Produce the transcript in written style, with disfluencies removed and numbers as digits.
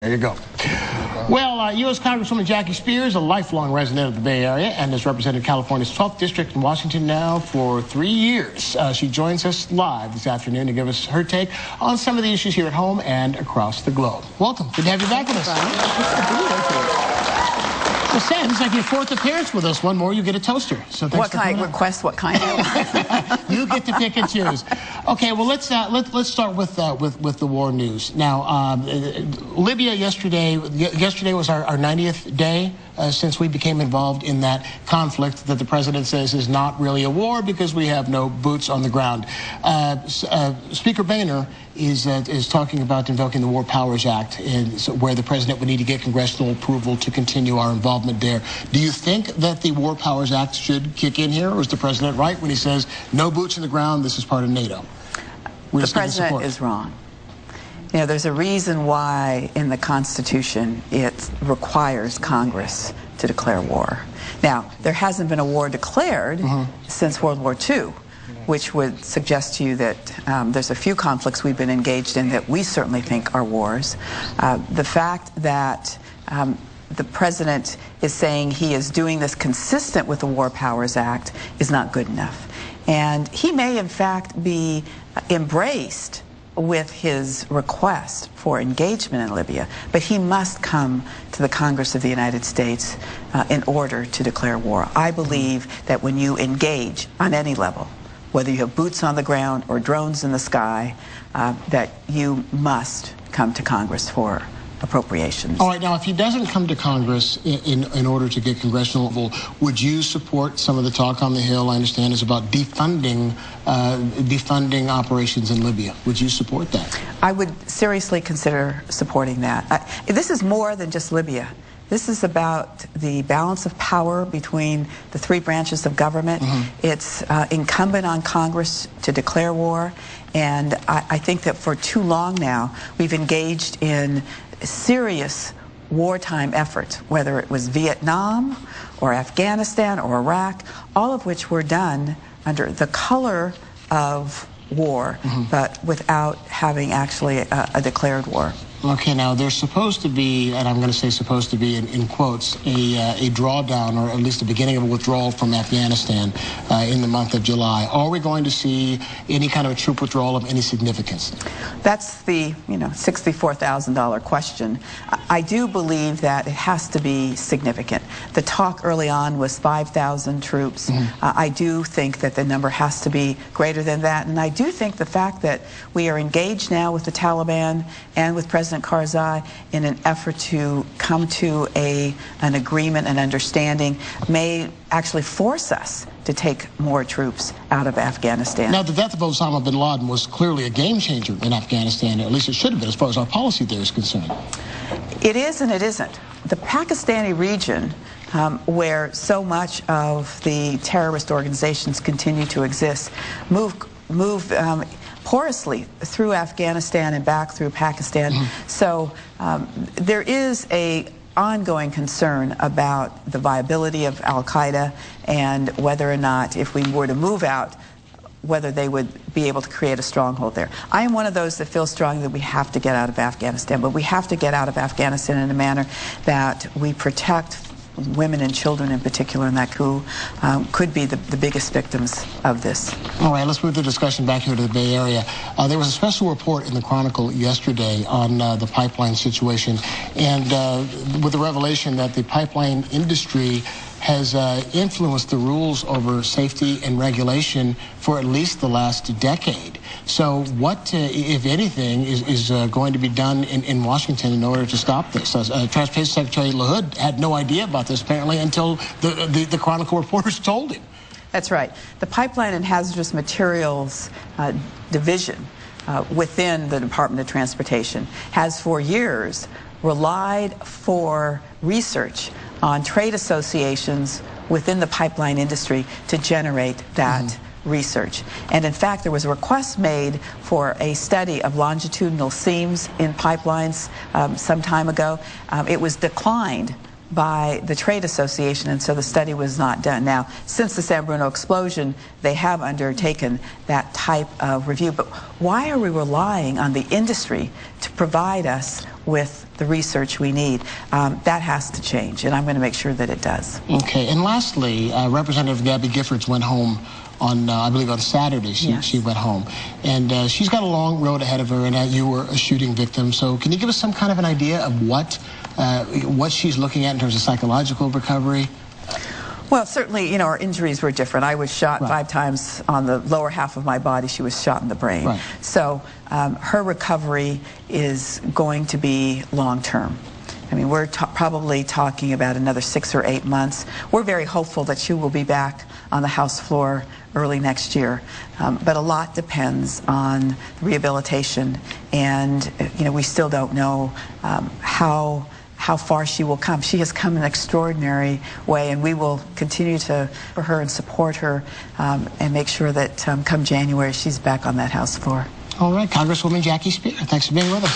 There you go. Well, U.S. Congresswoman Jackie Spears, a lifelong resident of the Bay Area and has represented California's 12th District in Washington now for 3 years. She joins us live this afternoon to give us her take on some of the issues here at home and across the globe. Welcome. Good to have you back with us. Well, Sam, it's like your fourth appearance with us. One more, you get a toaster. So what kind? Request what kind? You get to pick and choose. Okay, well let's start with the war news. Now, Libya yesterday was our 90th day since we became involved in that conflict that the president says is not really a war because we have no boots on the ground. Speaker Boehner is talking about invoking the War Powers Act, where the president would need to get congressional approval to continue our involvement there. Do you think that the War Powers Act should kick in here, or is the president right when he says no boots on the ground, this is part of NATO? The president is wrong. You know, there's a reason why in the Constitution it requires Congress to declare war. Now, there hasn't been a war declared since World War II, which would suggest to you that there's a few conflicts we've been engaged in that we certainly think are wars. The fact that the president is saying he is doing this consistent with the War Powers Act is not good enough. And he may, in fact, be embraced with his request for engagement in Libya, but he must come to the Congress of the United States in order to declare war. I believe that when you engage on any level, whether you have boots on the ground or drones in the sky, that you must come to Congress for appropriations. All right, now if he doesn't come to Congress in order to get congressional approval, would you support some of the talk on the Hill, I understand, is about defunding operations in Libya? Would you support that? I would seriously consider supporting that. This is more than just Libya. This is about the balance of power between the three branches of government. It's incumbent on Congress to declare war, and I think that for too long now we've engaged in serious wartime efforts, whether it was Vietnam or Afghanistan or Iraq, all of which were done under the color of war, but without having actually a declared war. Okay, now there's supposed to be, and I'm going to say supposed to be in quotes, a drawdown, or at least the beginning of a withdrawal from Afghanistan in the month of July. Are we going to see any kind of a troop withdrawal of any significance? That's the, $64,000 question. I do believe that it has to be significant. The talk early on was 5,000 troops. I do think that the number has to be greater than that, and I do think the fact that we are engaged now with the Taliban and with President Karzai in an effort to come to an agreement and understanding may actually force us to take more troops out of Afghanistan. Now, the death of Osama bin Laden was clearly a game changer in Afghanistan, at least it should have been as far as our policy there is concerned. It is and it isn't. The Pakistani region, where so much of the terrorist organizations continue to exist, move porously through Afghanistan and back through Pakistan. So there is a ongoing concern about the viability of Al-Qaeda and whether or not, if we were to move out, whether they would be able to create a stronghold there. I am one of those that feels strongly that we have to get out of Afghanistan, but we have to get out of Afghanistan in a manner that we protect women and children in particular, and that who could be the biggest victims of this. All right, let's move the discussion back here to the Bay Area. There was a special report in the Chronicle yesterday on the pipeline situation, and with the revelation that the pipeline industry has influenced the rules over safety and regulation for at least the last decade. So what, if anything, is going to be done in Washington in order to stop this? Transportation Secretary LaHood had no idea about this, apparently, until the Chronicle reporters told him. That's right. The Pipeline and Hazardous Materials Division within the Department of Transportation has for years relied for research on trade associations within the pipeline industry to generate that research. And in fact, there was a request made for a study of longitudinal seams in pipelines some time ago. It was declined by the trade association, and so the study was not done. Now, since the San Bruno explosion, they have undertaken that type of review. But why are we relying on the industry to provide us with the research we need. That has to change, and I'm going to make sure that it does. Okay, and lastly, Representative Gabby Giffords went home on, I believe on Saturday, she went home. And she's got a long road ahead of her, and you were a shooting victim. So can you give us some kind of an idea of what she's looking at in terms of psychological recovery? Well, certainly, our injuries were different. I was shot 5 times on the lower half of my body. She was shot in the brain. Right. So her recovery is going to be long-term. I mean, we're probably talking about another 6 or 8 months. We're very hopeful that she will be back on the House floor early next year. But a lot depends on rehabilitation, and we still don't know how far she will come. She has come an extraordinary way, and we will continue to for her and support her and make sure that come January she's back on that House floor. All right, Congresswoman Jackie Speier, thanks for being with us.